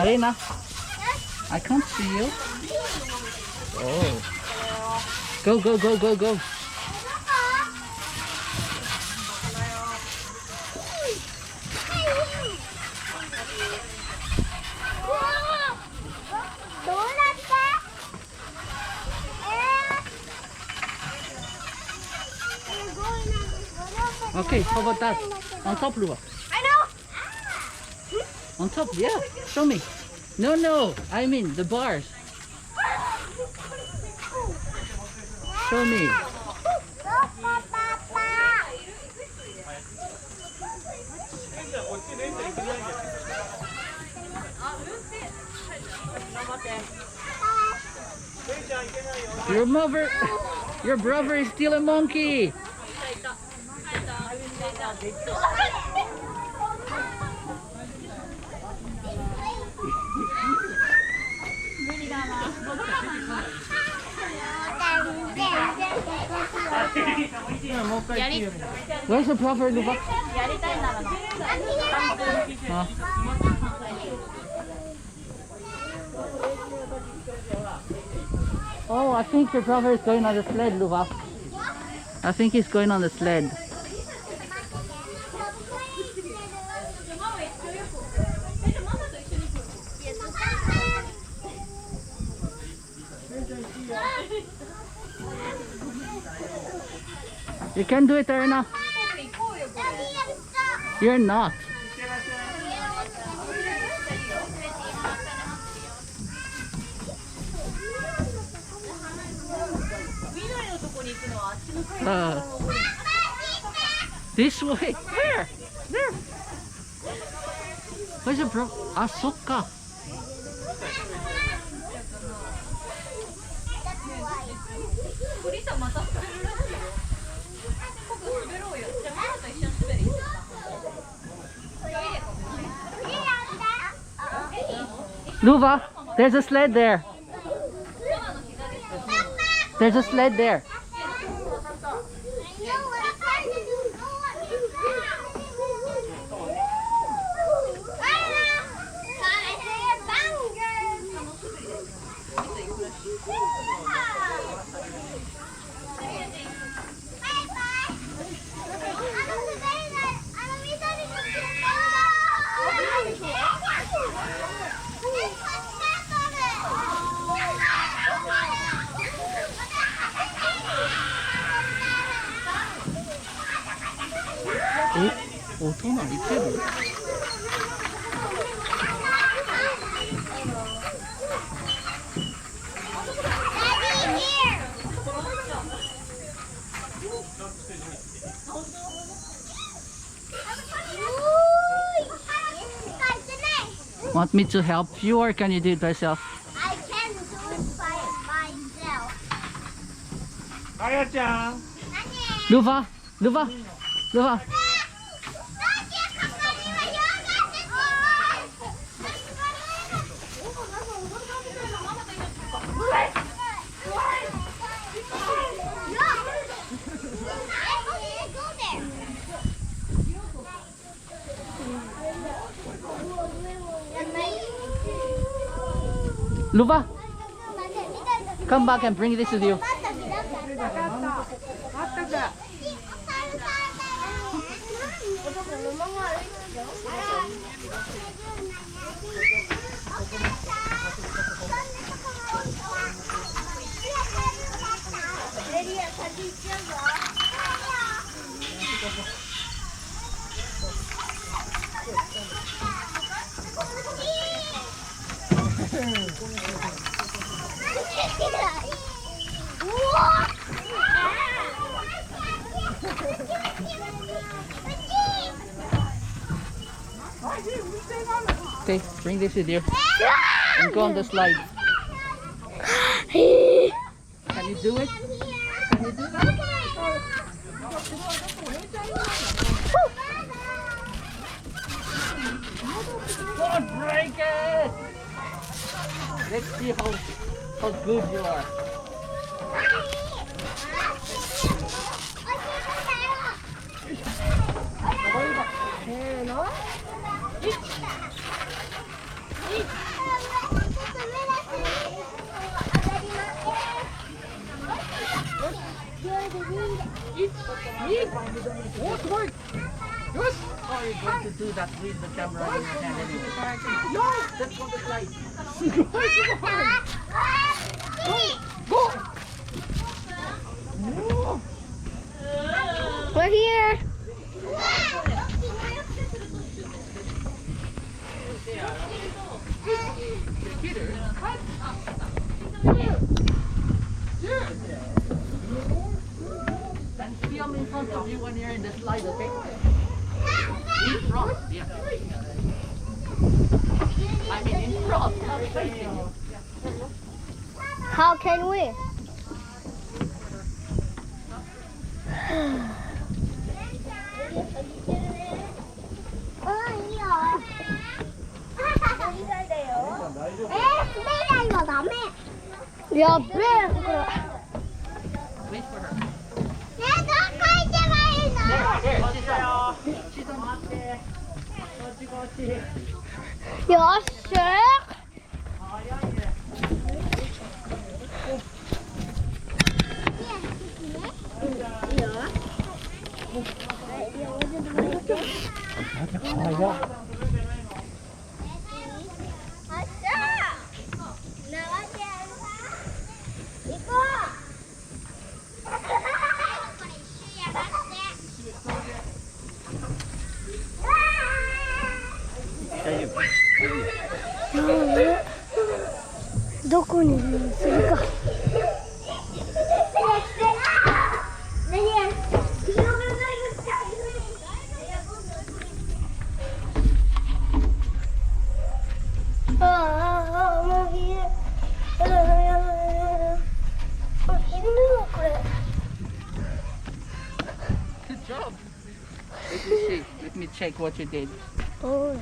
Arena, I can't see you. Oh. Go, go, go, go, go. Okay, how about that? On top, Luva. I know. On top, yeah. Show me. No, no. I mean the bars. Show me. Your brother is still a monkey. Where's the brother, Luva? Huh? Oh, I think your brother is going on the sled, Luva. I think he's going on the sled. You can do it, Erna. You're not. This way. There. There. Where's your bro? Ah, sokka. Luva, there's a sled there. There's a sled there. Want me to help you or can you do it by yourself? I can do it by myself. Aya-chan. Luva, Luva, Luva. Luva, come back and bring this with you. Okay, bring this with you and go on the slide. Can you do it? Can you do that? Don't break it! Let's see how good you are. お、すごい。よし。How are you going to do that with the camera in your hand anyway? No, that's not the slide. すごいすごい。Go. We're here. And film in front of you when you're in the slide, okay? In front, yeah. I mean in front, not facing you. How can we? Yeah, big. Wait for her. She's on there. Yes, sir. Yeah, どこにするか。ああ、もういい。やだやだやだ。昼だこれ。 Good job. Let me see. Let me check what you did. Oh.